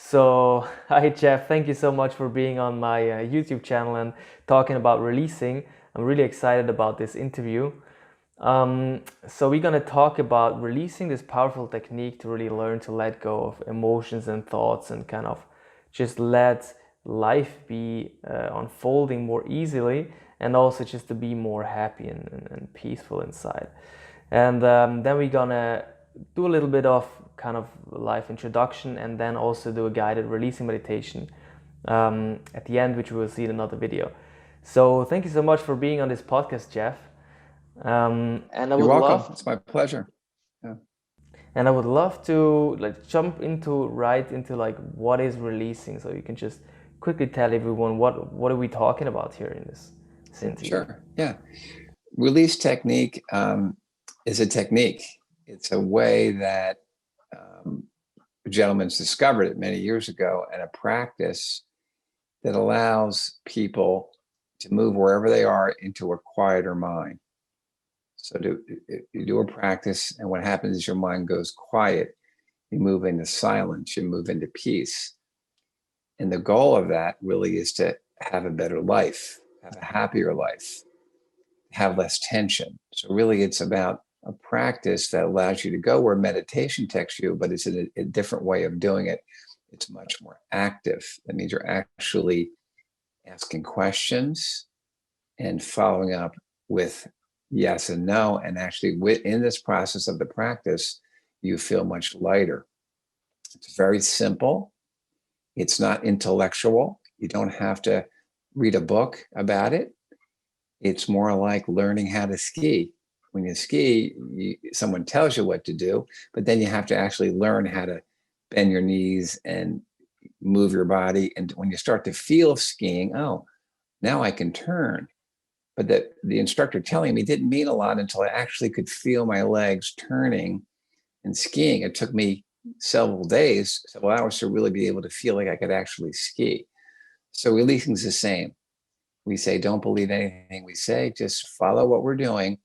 So, hi Jeff, thank you so much for being on my YouTube channel and talking about releasing. I'm really excited about this interview. So, we're going to talk about releasing, this powerful technique to really learn to let go of emotions and thoughts and kind of just let life be unfolding more easily, and also just to be more happy and peaceful inside. And then we're gonna do a little bit of kind of life introduction, and then also do a guided releasing meditation at the end, which we will see in another video. So thank you so much for being on this podcast, Jeff. And I You're would welcome. love It's my pleasure. Yeah. and I would love to like jump into right into like what is releasing. So you can just quickly tell everyone what are we talking about here in this interview. Sure. Yeah. Release technique is a technique. It's a way that um, gentlemen's discovered it many years ago, and a practice that allows people to move wherever they are into a quieter mind. So you do a practice, and what happens is your mind goes quiet. You move into silence. You move into peace. And the goal of that really is to have a better life, have a happier life, have less tension. So really it's about a practice that allows you to go where meditation takes you, but it's a different way of doing it. It's much more active. That means you're actually asking questions and following up with yes and no. And actually in this process of the practice, you feel much lighter. It's very simple. It's not intellectual. You don't have to read a book about it. It's more like learning how to ski. When you ski, someone tells you what to do, but then you have to actually learn how to bend your knees and move your body. And when you start to feel skiing, oh, now I can turn. But the instructor telling me didn't mean a lot until I actually could feel my legs turning and skiing. It took me several days, several hours to really be able to feel like I could actually ski. So releasing is the same. We say, don't believe anything we say, just follow what we're doing,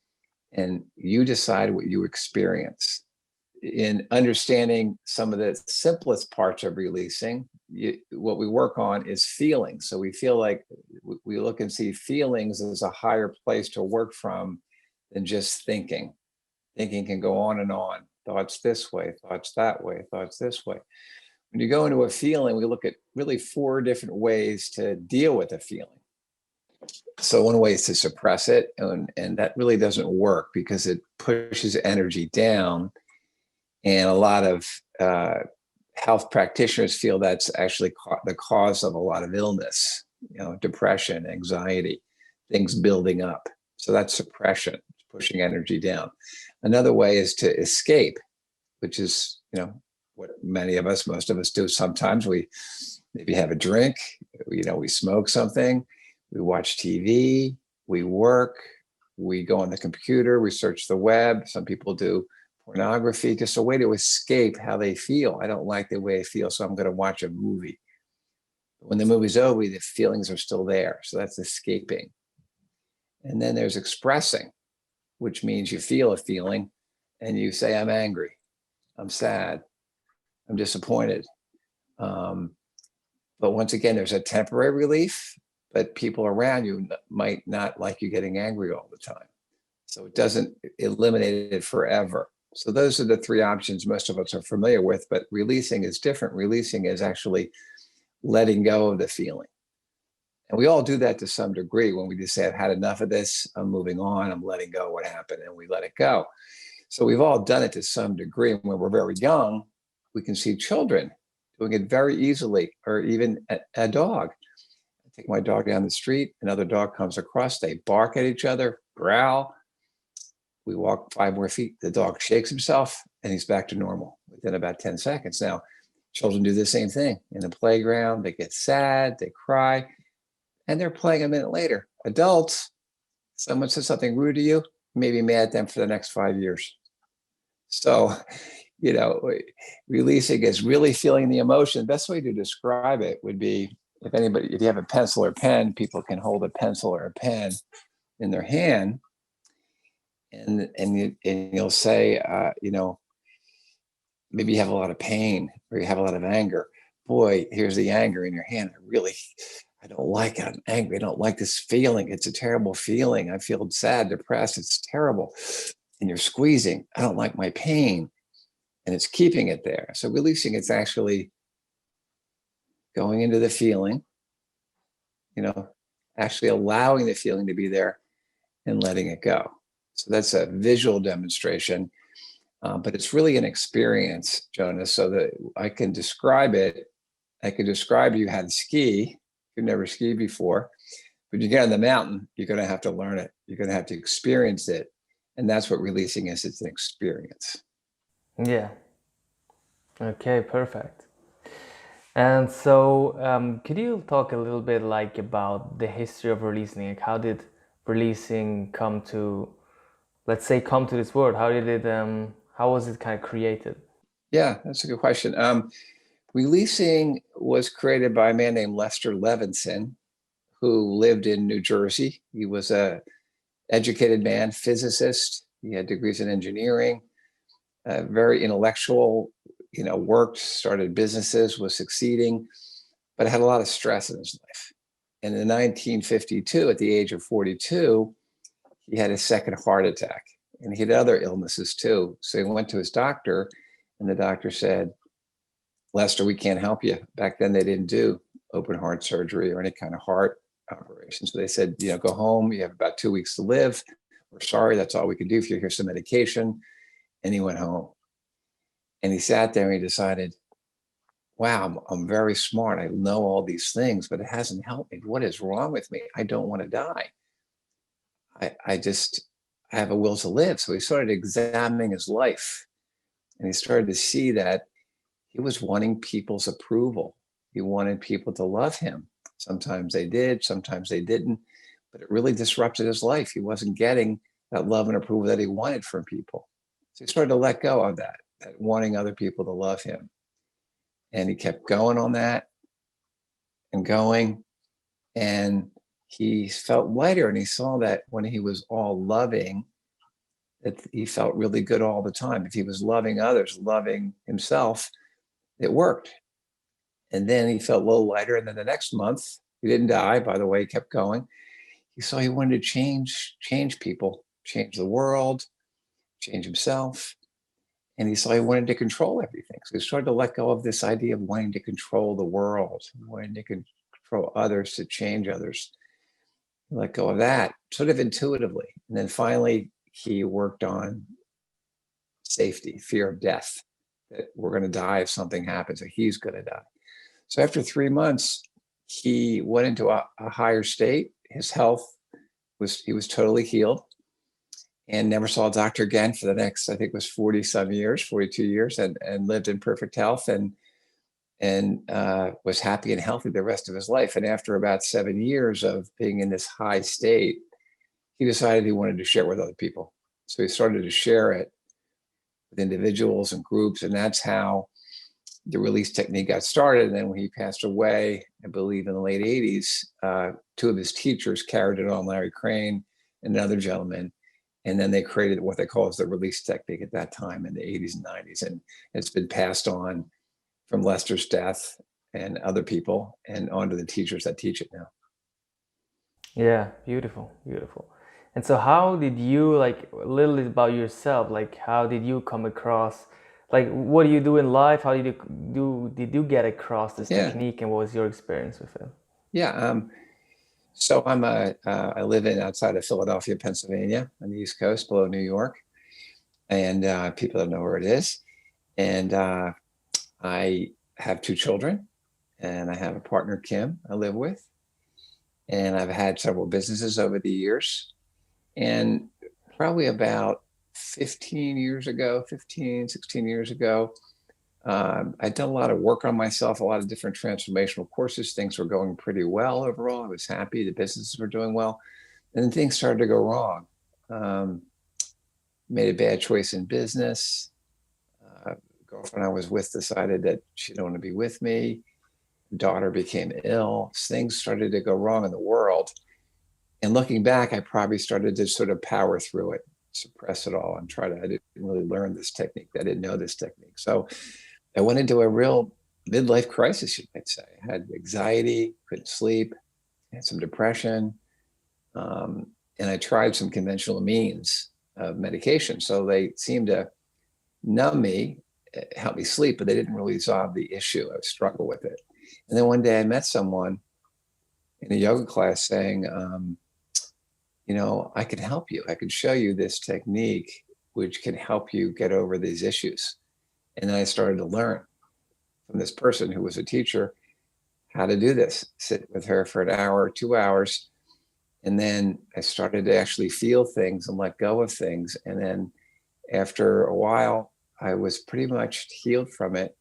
and you decide what you experience. In understanding some of the simplest parts of releasing, what we work on is feelings. So we feel like we look and see feelings as a higher place to work from than just thinking. Thinking can go on and on. Thoughts this way, thoughts that way, thoughts this way. When you go into a feeling, we look at really 4 different ways to deal with a feeling. So one way is to suppress it, and that really doesn't work because it pushes energy down. And a lot of health practitioners feel that's actually the cause of a lot of illness, depression, anxiety, things building up. So that's suppression, pushing energy down. Another way is to escape, which is, what most of us do. Sometimes we maybe have a drink, we smoke something, we watch TV, we work, we go on the computer, we search the web. Some people do pornography, just a way to escape how they feel. I don't like the way I feel, so I'm going to watch a movie. When the movie's over, the feelings are still there. So that's escaping. And then there's expressing, which means you feel a feeling and you say, I'm angry, I'm sad, I'm disappointed. But once again, there's a temporary relief, but people around you might not like you getting angry all the time. So it doesn't eliminate it forever. So those are the 3 options most of us are familiar with, but releasing is different. Releasing is actually letting go of the feeling. And we all do that to some degree when we just say, I've had enough of this, I'm moving on, I'm letting go of what happened, and we let it go. So we've all done it to some degree. When we're very young, we can see children doing it very easily, or even a dog. I take my dog down the street, another dog comes across, they bark at each other, growl. We walk 5 more feet, the dog shakes himself, and he's back to normal within about 10 seconds. Now, children do the same thing in the playground. They get sad, they cry, and they're playing a minute later. Adults, someone says something rude to you, maybe mad at them for the next 5 years. So, releasing is really feeling the emotion. The best way to describe it would be if you have a pencil or pen, people can hold a pencil or a pen in their hand, and you'll say, maybe you have a lot of pain or you have a lot of anger, boy, here's the anger in your hand. I don't like it. I'm angry. I don't like this feeling. It's a terrible feeling. I feel sad, depressed. It's terrible. And you're squeezing. I don't like my pain. And it's keeping it there. So releasing, it's actually going into the feeling, actually allowing the feeling to be there and letting it go. So that's a visual demonstration, but it's really an experience, Jonas, so that I can describe it. I can describe to you how to ski. You've never skied before, but you get on the mountain, you're going to have to learn it. You're going to have to experience it. And that's what releasing is. It's an experience. Yeah. Okay, perfect. And so, could you talk a little bit like about the history of releasing? Like, how did releasing come to, let's say, come to this world? How did it? How was it kind of created? Yeah, that's a good question. Releasing was created by a man named Lester Levenson, who lived in New Jersey. He was a educated man, physicist. He had degrees in engineering, very intellectual, worked, started businesses, was succeeding, but had a lot of stress in his life. And in 1952, at the age of 42, he had his second heart attack, and he had other illnesses too. So he went to his doctor, and the doctor said, Lester, we can't help you. Back then, they didn't do open heart surgery or any kind of heart operation. So they said, go home. You have about 2 weeks to live. We're sorry. That's all we can do for you. Here's some medication. And he went home. And he sat there and he decided, wow, I'm very smart. I know all these things, but it hasn't helped me. What is wrong with me? I don't want to die. I have a will to live. So he started examining his life, and he started to see that he was wanting people's approval. He wanted people to love him. Sometimes they did, sometimes they didn't, but it really disrupted his life. He wasn't getting that love and approval that he wanted from people. So he started to let go of that wanting other people to love him. And he kept going on that and going. And he felt lighter, and he saw that when he was all loving, that he felt really good all the time. If he was loving others, loving himself, it worked. And then he felt a little lighter. And then the next month, he didn't die, by the way, he kept going. He saw he wanted to change people, change the world, change himself. And he saw he wanted to control everything. So he started to let go of this idea of wanting to control the world, wanting to control others, to change others. Let go of that sort of intuitively. And then finally, he worked on safety, fear of death, that we're going to die if something happens, or he's going to die. So after 3 months, he went into a higher state. His health he was totally healed, and never saw a doctor again for the next, I think it was 40 some years, 42 years, and lived in perfect health and was happy and healthy the rest of his life. And after about 7 years of being in this high state, he decided he wanted to share it with other people. So he started to share it with individuals and groups, and that's how the release technique got started. And then when he passed away, I believe in the late 80s, 2 of his teachers carried it on, Larry Crane and another gentleman. And then they created what they call as the release technique at that time in the 80s and 90s. And it's been passed on from Lester's death and other people and on to the teachers that teach it now. Yeah, beautiful, beautiful. And so how did you, like, a little bit about yourself, like how did you come across, like what do you do in life? How did you get across this technique, and what was your experience with it? Yeah. So I live outside of Philadelphia, Pennsylvania, on the East Coast, below New York, and people don't know where it is. And I have 2 children, and I have a partner, Kim, I live with, and I've had several businesses over the years. And probably about 16 years ago, I'd done a lot of work on myself, a lot of different transformational courses. Things were going pretty well overall. I was happy. The businesses were doing well. And then things started to go wrong. Made a bad choice in business. Girlfriend I was with decided that she didn't want to be with me. Daughter became ill. Things started to go wrong in the world. And looking back, I probably started to sort of power through it, suppress it all, and I didn't really learn this technique. I didn't know this technique. So I went into a real midlife crisis, you might say. I had anxiety, couldn't sleep, had some depression, and I tried some conventional means of medication. So they seemed to numb me, help me sleep, but they didn't really solve the issue. I struggled with it. And then one day I met someone in a yoga class saying, I can help you. I can show you this technique which can help you get over these issues. And then I started to learn from this person who was a teacher how to do this, sit with her for an hour or 2 hours. And then I started to actually feel things and let go of things. And then after a while, I was pretty much healed from it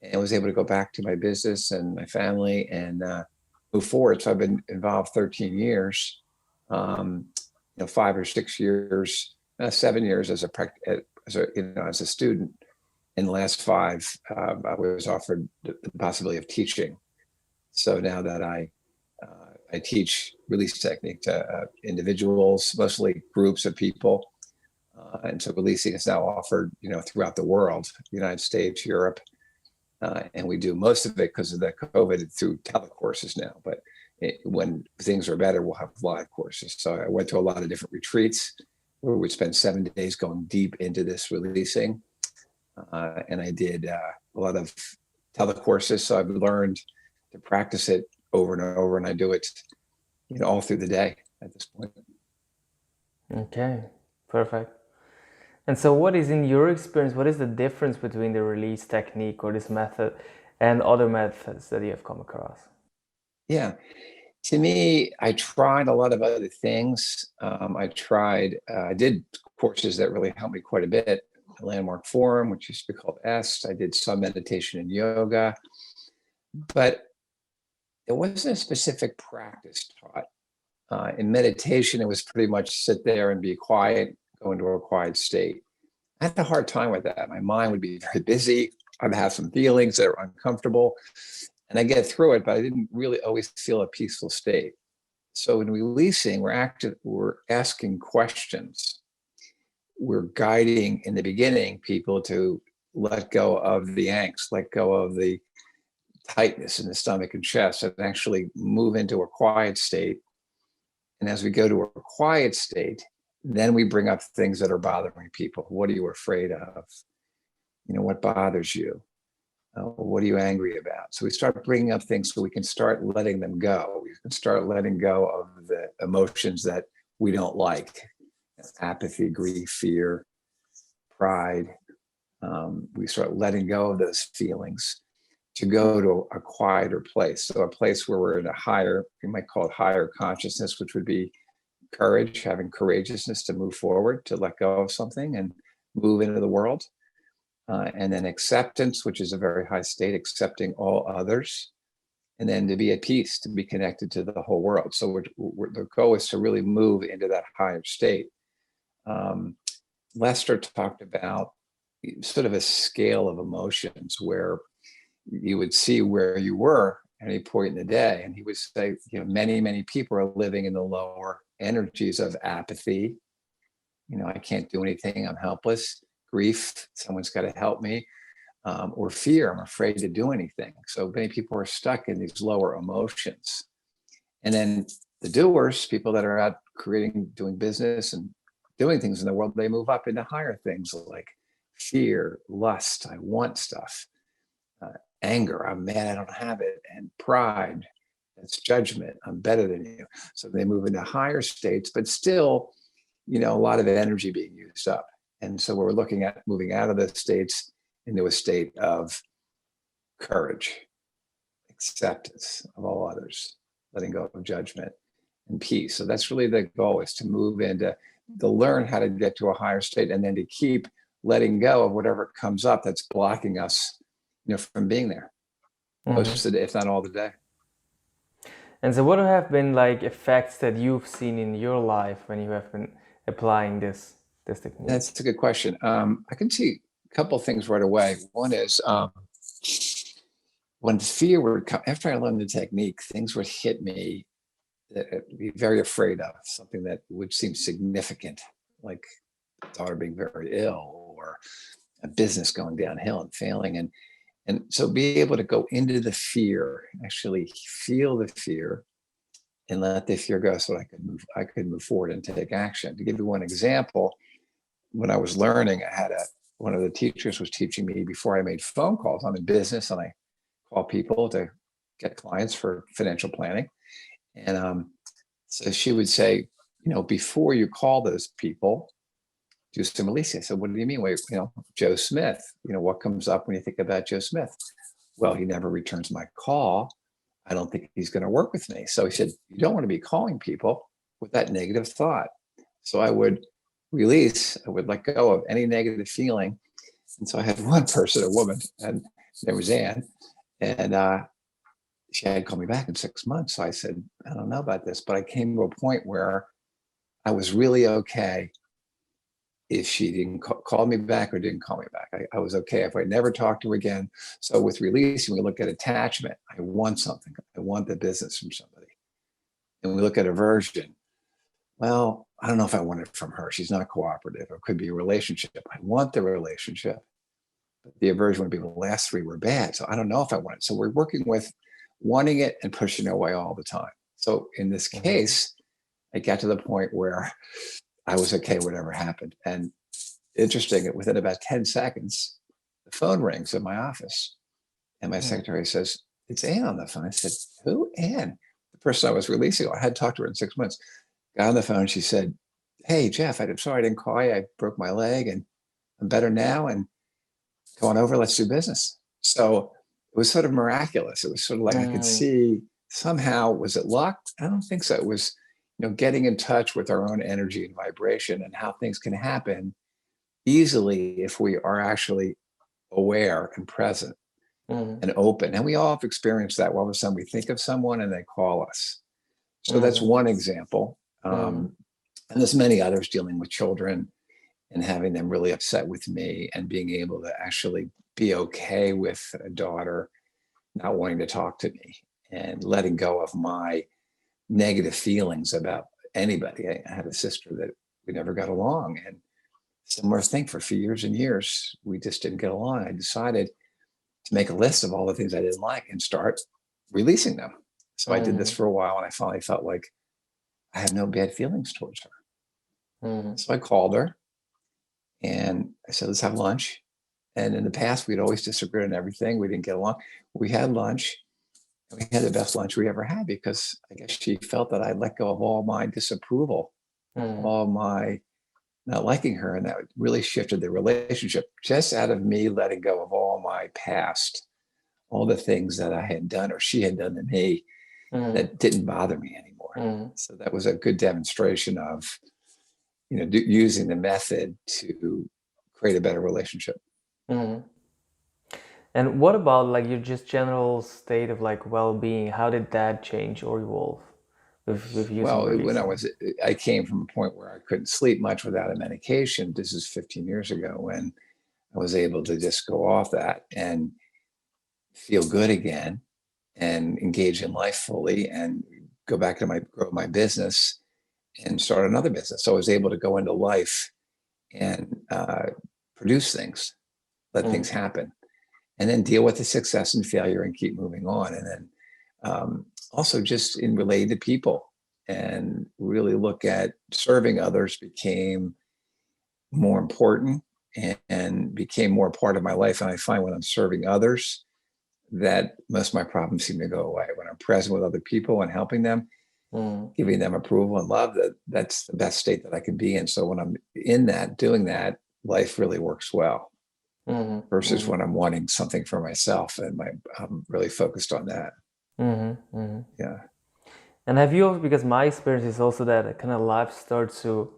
and was able to go back to my business and my family and move forward. So I've been involved 13 years, 5 or 6 years, 7 years as a student. In the last 5, I was offered the possibility of teaching. So now that I teach release technique to individuals, mostly groups of people. And so releasing is now offered, throughout the world, United States, Europe. And we do most of it because of the COVID through telecourses now. But when things are better, we'll have live courses. So I went to a lot of different retreats where we'd spend 7 days going deep into this releasing. And I did a lot of telecourses. So I've learned to practice it over and over. And I do it, all through the day at this point. Okay, perfect. And so what is, in your experience, what is the difference between the release technique or this method and other methods that you have come across? Yeah. To me, I tried a lot of other things. I did courses that really helped me quite a bit. A landmark forum, which used to be called EST. I did some meditation and yoga, but there wasn't a specific practice taught. In meditation, it was pretty much sit there and be quiet, go into a quiet state. I had a hard time with that. My mind would be very busy. I'd have some feelings that are uncomfortable, and I get through it, but I didn't really always feel a peaceful state. So in releasing, we're asking questions. We're guiding in the beginning people to let go of the angst, let go of the tightness in the stomach and chest, and actually move into a quiet state. And as we go to a quiet state, then we bring up things that are bothering people. What are you afraid of? What bothers you? What are you angry about? So we start bringing up things so we can start letting them go. We can start letting go of the emotions that we don't like. Apathy, grief, fear, pride. We start letting go of those feelings to go to a quieter place. So a place where we're in a higher, you might call it higher consciousness, which would be courage, having courageousness to move forward, to let go of something and move into the world. And then acceptance, which is a very high state, accepting all others. And then to be at peace, to be connected to the whole world. So the goal is to really move into that higher state. Lester talked about sort of a scale of emotions where you would see where you were at any point in the day. And he would say, many, many people are living in the lower energies of apathy. I can't do anything. I'm helpless. Grief, someone's got to help me. Or fear, I'm afraid to do anything. So many people are stuck in these lower emotions. And then the doers, people that are out creating, doing business and doing things in the world, they move up into higher things like fear, lust, I want stuff, anger, I'm mad I don't have it, and pride, that's judgment, I'm better than you. So they move into higher states, but still, a lot of energy being used up. And so we're looking at moving out of those states into a state of courage, acceptance of all others, letting go of judgment and peace. So that's really the goal, is to move into, to learn how to get to a higher state, and then to keep letting go of whatever comes up that's blocking us, from being there, most of the, if not all the day. And so what have been like effects that you've seen in your life when you have been applying this technique? That's a good question. I can see a couple of things right away. One is when fear would come, after I learned the technique, things would hit me that I'd be very afraid of, something that would seem significant, like a daughter being very ill or a business going downhill and failing. And so be able to go into the fear, actually feel the fear, and let the fear go, so I could move forward and take action. To give you one example, when I was learning, one of the teachers was teaching me before I made phone calls. I'm in business and I call people to get clients for financial planning. And so she would say, before you call those people, do some releasing. I said, what do you mean? Wait, Joe Smith, what comes up when you think about Joe Smith? Well, he never returns my call. I don't think he's going to work with me. So he said, you don't want to be calling people with that negative thought. So I would let go of any negative feeling. And so I had one person, a woman, and there was Ann, and she had called me back in 6 months. So I said, I don't know about this, but I came to a point where I was really okay if she didn't call me back or didn't call me back. I was okay if I never talked to her again. So with releasing, we look at attachment. I want something. I want the business from somebody. And we look at aversion. Well, I don't know if I want it from her. She's not cooperative. It could be a relationship. I want the relationship. But the aversion would be the last three were bad. So I don't know if I want it. So we're working with wanting it and pushing it away all the time. So in this case, I got to the point where I was okay, whatever happened. And interesting, within about 10 seconds, the phone rings in my office. And my secretary says, it's Ann on the phone. I said, who? Ann? The person I was releasing. I hadn't talked to her in 6 months. Got on the phone. She said, hey, Jeff, I'm sorry I didn't call you. I broke my leg and I'm better now. And come on over, let's do business. So it was sort of miraculous. It was sort of like I could see somehow, was it luck? I don't think so. It was getting in touch with our own energy and vibration and how things can happen easily if we are actually aware and present and open. And we all have experienced that. All of a sudden we think of someone and they call us. So that's one example. And there's many others, dealing with children and having them really upset with me and being able to actually be okay with a daughter not wanting to talk to me and letting go of my negative feelings about anybody. I had a sister that we never got along, and similar thing for a few years and years, we just didn't get along. I decided to make a list of all the things I didn't like and start releasing them. So I did this for a while, and I finally felt like I have no bad feelings towards her. So I called her and I said, let's have lunch. And in the past, we'd always disagreed on everything. We didn't get along. We had lunch. We had the best lunch we ever had because I guess she felt that I let go of all my disapproval, all my not liking her. And that really shifted the relationship just out of me letting go of all my past, all the things that I had done or she had done to me that didn't bother me anymore. So that was a good demonstration of, using the method to create a better relationship. And what about like your just general state of like well-being? How did that change or evolve with using releasing? I came from a point where I couldn't sleep much without a medication. This is 15 years ago when I was able to just go off that and feel good again and engage in life fully and go back to grow my business and start another business. So I was able to go into life and produce things, let things happen, and then deal with the success and failure and keep moving on. And then also just in related to people and really look at serving others became more important and became more part of my life. And I find when I'm serving others that most of my problems seem to go away. When I'm present with other people and helping them, giving them approval and love, that's the best state that I can be in. So when I'm in that, doing that, life really works well. Versus when I'm wanting something for myself and I'm really focused on that. Yeah. And have you, because my experience is also that kind of life starts to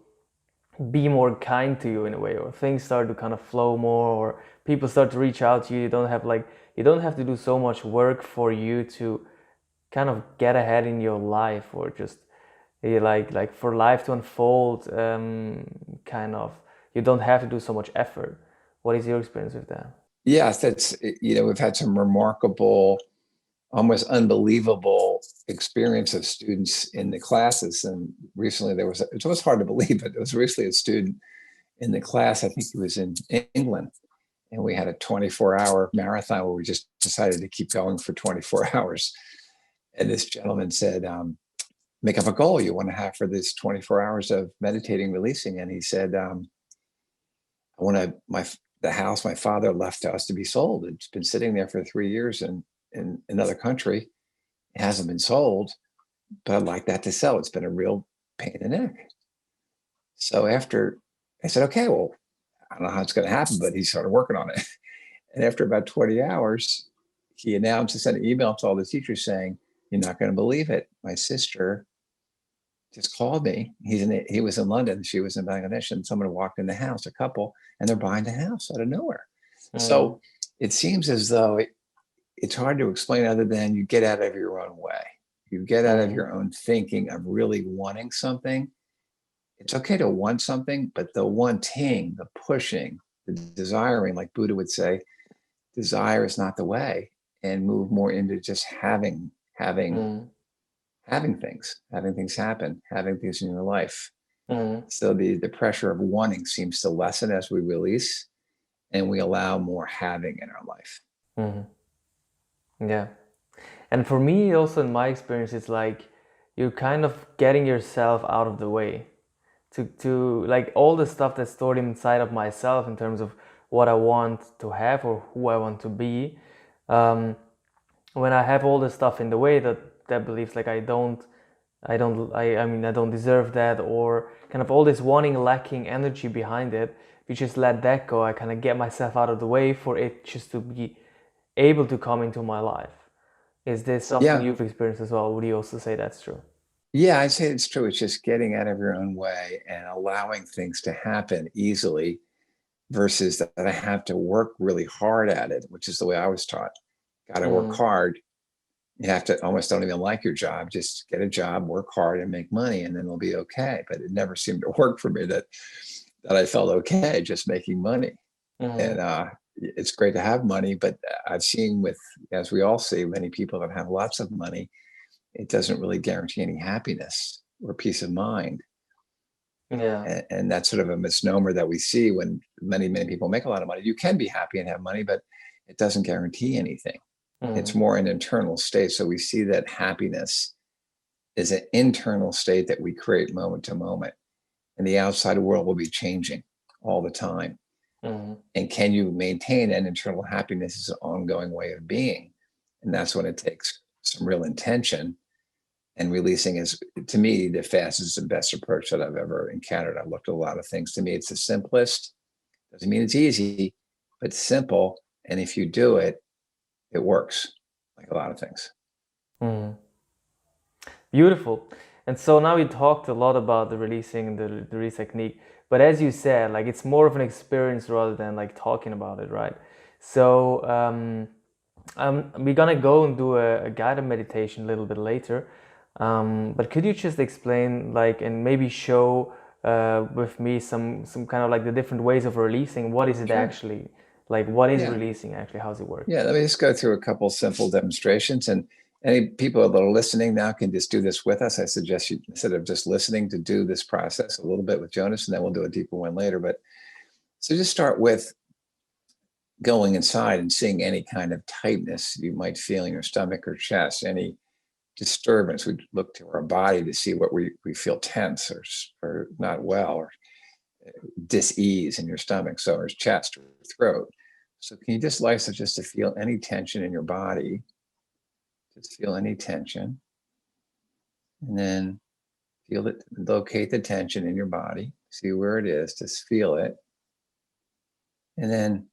be more kind to you in a way, or things start to kind of flow more, or people start to reach out to you. You don't have to do so much work for you to kind of get ahead in your life, or just like for life to unfold, kind of, you don't have to do so much effort. What is your experience with that? Yes, that's, we've had some remarkable, almost unbelievable experience of students in the classes. And recently it was hard to believe, but there was recently a student in the class, I think he was in England, And we had a 24-hour marathon where we just decided to keep going for 24 hours. And this gentleman said, make up a goal you want to have for this 24 hours of meditating, releasing. And he said, I want the house my father left to us to be sold. It's been sitting there for 3 years in another country. It hasn't been sold, but I'd like that to sell. It's been a real pain in the neck. So after I said, okay, well, I don't know how it's going to happen, but he started working on it. And after about 20 hours, he announced and sent an email to all the teachers saying, you're not going to believe it. My sister just called me. He was in London. She was in Bangladesh, and someone walked in the house, a couple, and they're buying the house out of nowhere. So it seems as though it's hard to explain other than you get out of your own way. You get out of your own thinking of really wanting something. It's okay to want something, but the wanting, the pushing, the desiring, like Buddha would say, desire is not the way, and move more into just having things happen, having things in your life. So the pressure of wanting seems to lessen as we release, and we allow more having in our life. Yeah. And for me, also in my experience, it's like you're kind of getting yourself out of the way to like all the stuff that's stored inside of myself in terms of what I want to have or who I want to be. When I have all the stuff in the way that believes like I mean I don't deserve that, or kind of all this wanting, lacking energy behind it, if you just let that go, I kind of get myself out of the way for it just to be able to come into my life. Is this something you've experienced as well? Would you also say that's true? Yeah, I'd say it's true. It's just getting out of your own way and allowing things to happen easily versus that I have to work really hard at it, which is the way I was taught. Got to work hard. You have to almost don't even like your job. Just get a job, work hard, and make money, and then it'll be okay. But it never seemed to work for me that I felt okay just making money. And it's great to have money, but I've seen as we all see, many people that have lots of money, it doesn't really guarantee any happiness or peace of mind. Yeah. And that's sort of a misnomer that we see when many people make a lot of money. You can be happy and have money, but it doesn't guarantee anything. It's more an internal state. So we see that happiness is an internal state that we create moment to moment, and the outside world will be changing all the time. And can you maintain an internal happiness as an ongoing way of being? And that's when it takes some real intention. And releasing is, to me, the fastest and best approach that I've ever encountered. I've looked at a lot of things. To me, it's the simplest. Doesn't mean it's easy, but simple. And if you do it, it works, like a lot of things. Beautiful. And so now we talked a lot about the releasing and the release technique, but as you said, like it's more of an experience rather than like talking about it, right? So we're gonna go and do a guided meditation a little bit later. But could you just explain, like, and maybe show with me some kind of like the different ways of releasing? What is it actually? Like, what is releasing actually? How does it work? Yeah, let me just go through a couple simple demonstrations, and any people that are listening now can just do this with us. I suggest you, instead of just listening, to do this process a little bit with Jonas, and then we'll do a deeper one later. But so just start with going inside and seeing any kind of tightness you might feel in your stomach or chest, any disturbance. We look to our body to see what we feel tense or not well, or dis-ease in your stomach, so or chest or throat. So can you just license just to feel any tension in your body? Just feel any tension. And then feel it, locate the tension in your body, see where it is, just feel it. And then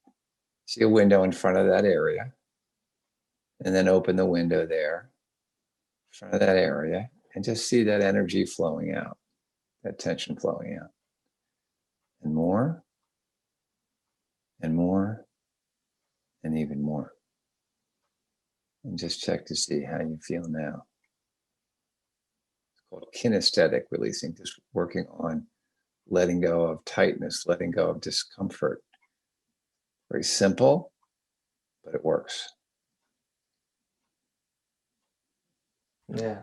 see a window in front of that area. And then open the window there, in front of that area, and just see that energy flowing out, that tension flowing out. And more, and more, and even more. And just check to see how you feel now. It's called kinesthetic releasing, just working on letting go of tightness, letting go of discomfort. Very simple, but it works. Yeah.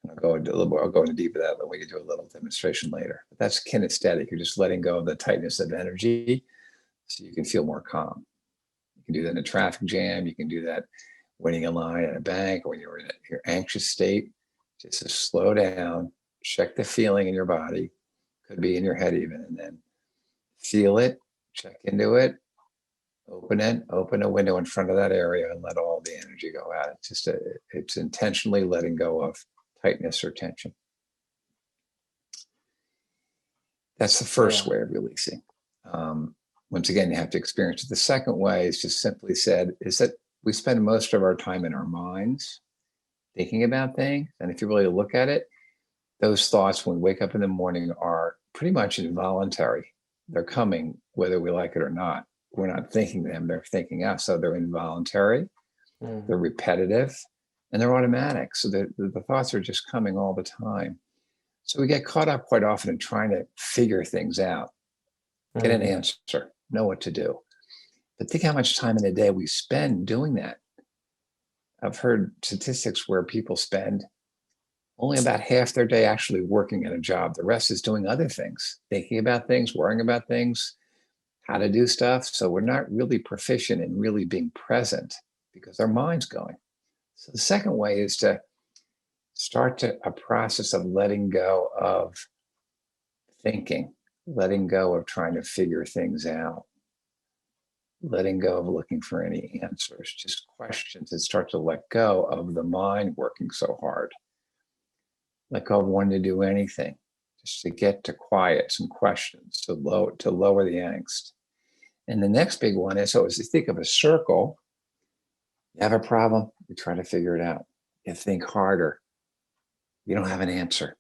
I'll go into deeper that, but we can do a little demonstration later. But that's kinesthetic. You're just letting go of the tightness of energy. so you can feel more calm. You can do that in a traffic jam. You can do that waiting in line at a bank, or when you're in your anxious state. Just to slow down, check the feeling in your body, could be in your head even, and then feel it, check into it, open a window in front of that area and let all the energy go out. It's intentionally letting go of tightness or tension. That's the first way of releasing. Once again, you have to experience it. The second way is just simply said, is that we spend most of our time in our minds thinking about things. And if you really look at it, those thoughts when we wake up in the morning are pretty much involuntary. They're coming whether we like it or not. We're not thinking them, they're thinking us. So they're involuntary, they're repetitive, and they're automatic. So the thoughts are just coming all the time. So we get caught up quite often in trying to figure things out, get an answer, know what to do. But think how much time in a day we spend doing that. I've heard statistics where people spend only about half their day actually working at a job. The rest is doing other things, thinking about things, worrying about things, how to do stuff. So we're not really proficient in really being present because our mind's going. So the second way is to start a process of letting go of thinking, letting go of trying to figure things out, letting go of looking for any answers, just questions, and start to let go of the mind working so hard. Let go of wanting to do anything, just to get to quiet, some questions, to lower the angst. And the next big one is, so as you think of a circle, you have a problem, you try to figure it out. You think harder. You don't have an answer.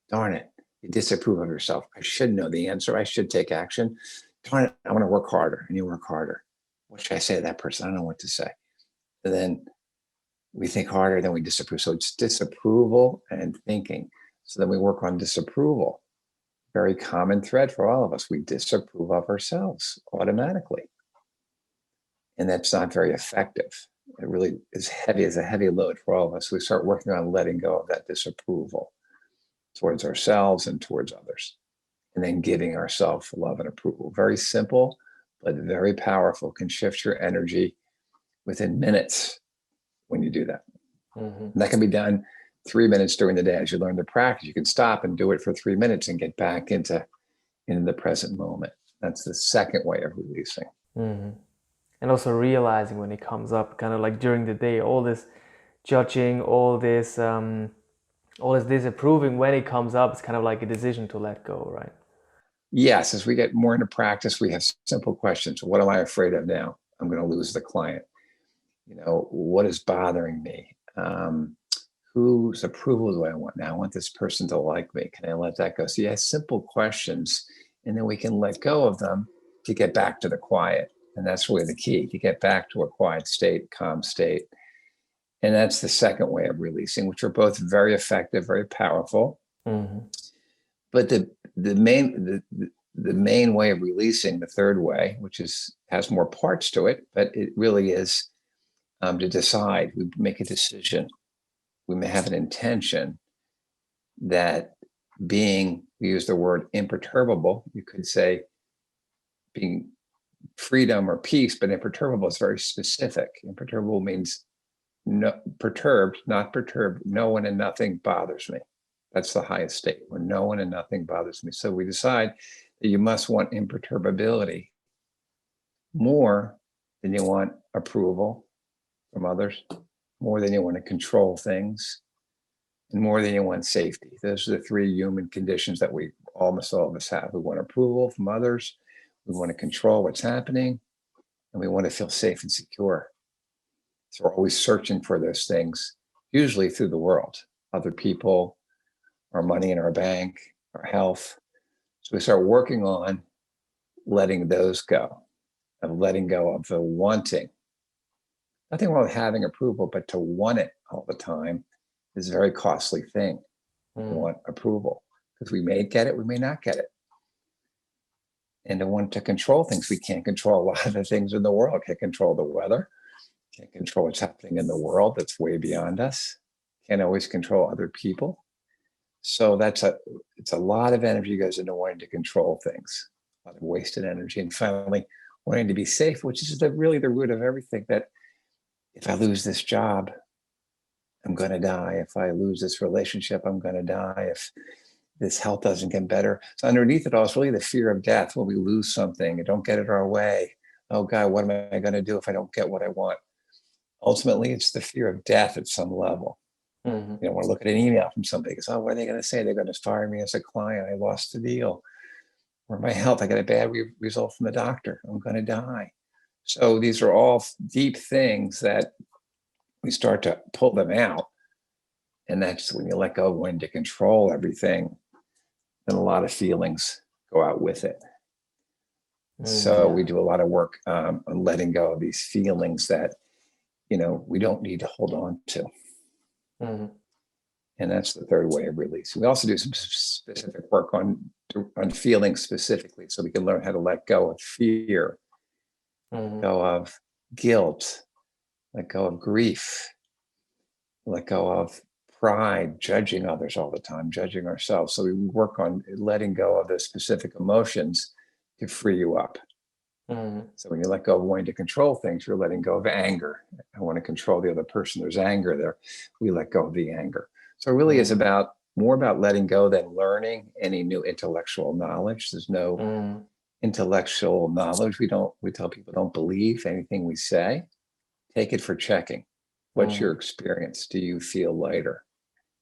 Darn it. You disapprove of yourself. I should know the answer. I should take action. Darn it. I want to work harder. And you work harder. What should I say to that person? I don't know what to say. And then we think harder, then we disapprove. So it's disapproval and thinking. So then we work on disapproval. Very common thread for all of us. We disapprove of ourselves automatically. And that's not very effective. It really is heavy, as a heavy load for all of us. We start working on letting go of that disapproval towards ourselves and towards others. And then giving ourselves love and approval. Very simple, but very powerful. Can shift your energy within minutes when you do that. And that can be done 3 minutes during the day. As you learn to practice, you can stop and do it for 3 minutes and get back into the present moment. That's the second way of releasing. And also realizing when it comes up, kind of like during the day, all this judging, all this disapproving, when it comes up, it's kind of like a decision to let go, right? Yes, as we get more into practice, we have simple questions. What am I afraid of now? I'm going to lose the client. What is bothering me? Whose approval do I want now? I want this person to like me. Can I let that go? So you have simple questions, and then we can let go of them to get back to the quiet. And that's really the key, to get back to a quiet state, calm state. And that's the second way of releasing, which are both very effective, very powerful. But the main way of releasing, the third way, which has more parts to it, but it really is to decide. We make a decision. We may have an intention that we use the word imperturbable. You could say being freedom or peace, but imperturbable is very specific. Imperturbable means perturbed, not perturbed. No one and nothing bothers me. That's the highest state, where no one and nothing bothers me. So we decide that you must want imperturbability more than you want approval from others, more than you want to control things, and more than you want safety. Those are the three human conditions that almost all of us have. We want approval from others, we want to control what's happening, and we want to feel safe and secure. So we're always searching for those things, usually through the world, other people, our money in our bank, our health. So we start working on letting those go, of letting go of the wanting. Nothing wrong with having approval, but to want it all the time is a very costly thing. We want approval, because we may get it, we may not get it. And to want to control things, we can't control a lot of the things in the world. Can't control the weather, can't control what's happening in the world that's way beyond us. Can't always control other people. So it's a lot of energy goes into wanting to control things, a lot of wasted energy. And finally, wanting to be safe, which is really the root of everything. That if I lose this job, I'm going to die. If I lose this relationship, I'm going to die. If this health doesn't get better. So underneath it all is really the fear of death. When we lose something and don't get it our way, oh God, what am I going to do if I don't get what I want? Ultimately, it's the fear of death at some level. Mm-hmm. You know, when I look at an email from somebody, because, oh, what are they going to say? They're going to fire me as a client. I lost the deal. Or my health, I got a bad result from the doctor. I'm going to die. So these are all deep things that we start to pull them out. And that's when you let go of wanting to control everything, then a lot of feelings go out with it. So we do a lot of work on letting go of these feelings that, you know, we don't need to hold on to. Mm-hmm. And that's the third way of release. We also do some specific work on feelings specifically, so we can learn how to let go of fear, let go of guilt, let go of grief, let go of pride, judging others all the time, judging ourselves. So we work on letting go of the specific emotions to free you up. Mm-hmm. So when you let go of wanting to control things, you're letting go of anger. I want to control the other person. There's anger there. We let go of the anger. So it really is about more about letting go than learning any new intellectual knowledge. There's no intellectual knowledge. We tell people don't believe anything we say. Take it for checking. What's your experience? Do you feel lighter?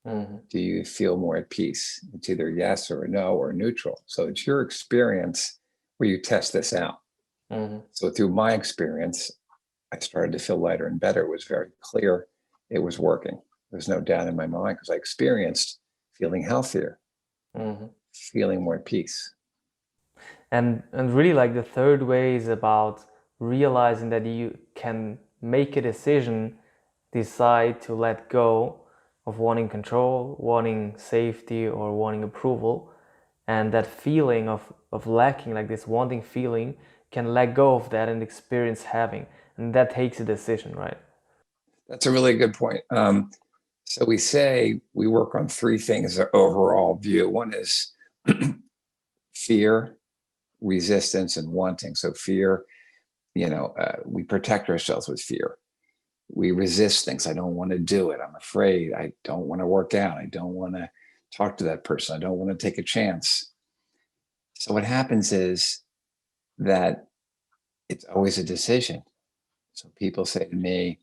Do you feel more at peace? It's either yes or a no or neutral. So it's your experience where you test this out. So through my experience, I started to feel lighter and better. It was very clear it was working. There's no doubt in my mind because I experienced feeling healthier, feeling more at peace. And really, like, the third way is about realizing that you can make a decision, decide to let go of wanting control, wanting safety, or wanting approval. And that feeling of lacking, like this wanting feeling, can let go of that and experience having. And that takes a decision, right? That's a really good point. So we say we work on three things, the overall view. One is fear, resistance, and wanting. So fear, we protect ourselves with fear. We resist things. I don't want to do it. I'm afraid. I don't want to work out. I don't want to talk to that person. I don't want to take a chance. So what happens is that it's always a decision. So people say to me,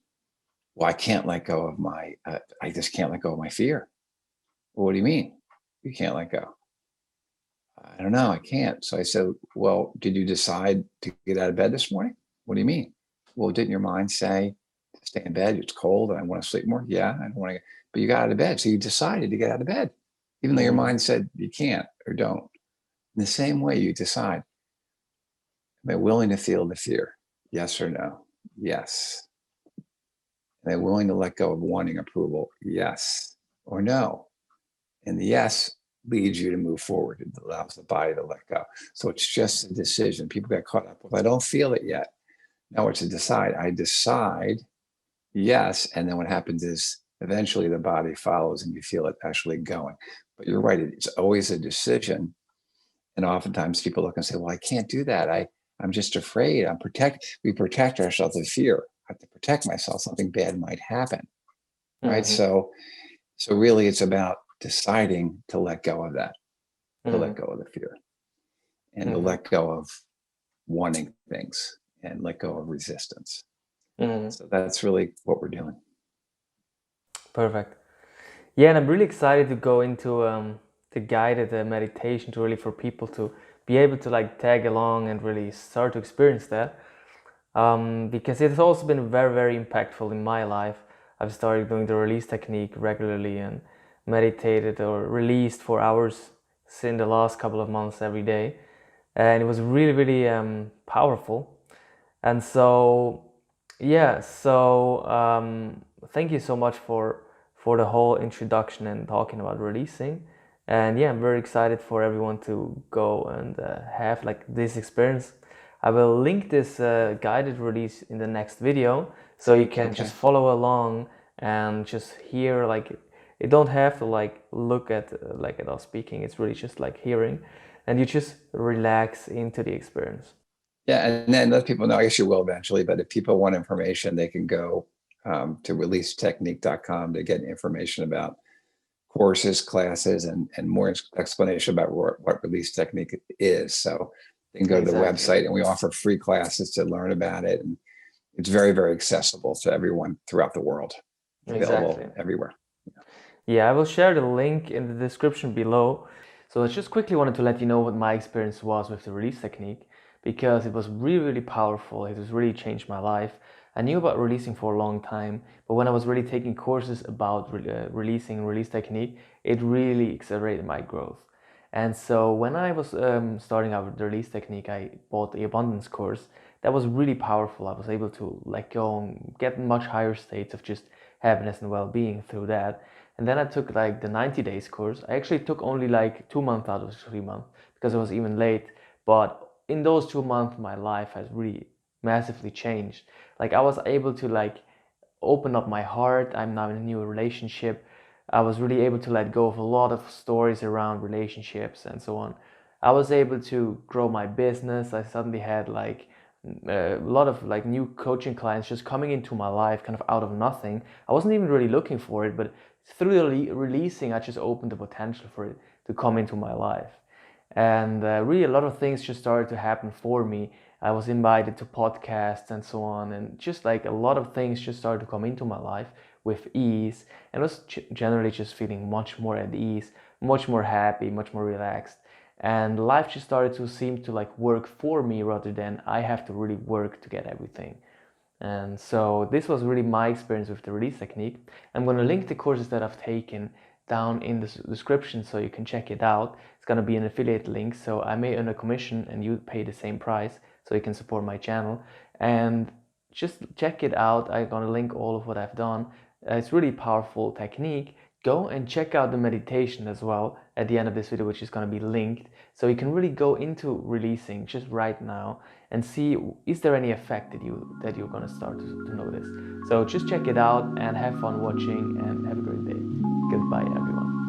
well, I can't let go of I just can't let go of my fear. Well, what do you mean? You can't let go? I don't know. I can't. So I said, well, did you decide to get out of bed this morning? What do you mean? Well, didn't your mind say, stay in bed? It's cold and I want to sleep more. Yeah, I don't want to, but you got out of bed. So you decided to get out of bed, even though your mind said you can't or don't. In the same way, you decide, am I willing to feel the fear? Yes or no? Yes. Am I willing to let go of wanting approval? Yes or no? And the yes leads you to move forward. It allows the body to let go. So it's just a decision. People get caught up with, I don't feel it yet. Now it's to decide. I decide yes. And then what happens is eventually the body follows and you feel it actually going. But you're right. It's always a decision. And oftentimes people look and say, well, I can't do that. I'm just afraid. We protect ourselves with fear. I have to protect myself. Something bad might happen. Right. So really it's about deciding to let go of that, to let go of the fear and to let go of wanting things and let go of resistance. So that's really what we're doing. Perfect. Yeah, and I'm really excited to go into the guided meditation to really for people to be able to like tag along and really start to experience that. Because it has also been very, very impactful in my life. I've started doing the release technique regularly and meditated or released for hours in the last couple of months every day. And it was really, really powerful. And so, yeah, so thank you so much for the whole introduction and talking about releasing. And yeah, I'm very excited for everyone to go and have like this experience. I will link this guided release in the next video, so you can just follow along and just hear, like, you don't have to like look at like at us speaking. It's really just like hearing, and you just relax into the experience. Yeah, and then let people know, I guess you will eventually, but if people want information, they can go to releasetechnique.com to get information about courses, classes, and more explanation about what release technique is. So they can go to the Exactly. website, and we offer free classes to learn about it. And it's very, very accessible to everyone throughout the world. It's Exactly. available everywhere. Yeah, I will share the link in the description below. So I just quickly wanted to let you know what my experience was with the release technique, because it was really, really powerful. It has really changed my life. I knew about releasing for a long time, but when I was really taking courses about releasing and release technique, it really accelerated my growth. And so when I was starting out with the release technique, I bought the abundance course. That was really powerful. I was able to let go and get much higher states of just happiness and well-being through that. And then I took like the 90 days course. I actually took only like 2 months out of 3 months because I was even late. But in those 2 months, my life has really massively changed. Like I was able to like open up my heart. I'm now in a new relationship. I was really able to let go of a lot of stories around relationships and so on. I was able to grow my business. I suddenly had like a lot of like new coaching clients just coming into my life kind of out of nothing. I wasn't even really looking for it, but through the releasing, I just opened the potential for it to come into my life. And really, a lot of things just started to happen for me. I was invited to podcasts and so on, and just like a lot of things just started to come into my life with ease. And I was generally just feeling much more at ease, much more happy, much more relaxed. And life just started to seem to like work for me rather than I have to really work to get everything. And so this was really my experience with the release technique. I'm going to link the courses that I've taken down in the description so you can check it out. It's going to be an affiliate link, so I may earn a commission and you pay the same price so you can support my channel. And just check it out. I'm going to link all of what I've done. It's really powerful technique. Go and check out the meditation as well at the end of this video, which is going to be linked, so you can really go into releasing just right now and see, is there any effect that you're going to start to notice. So just check it out and have fun watching, and have a great day. Goodbye everyone.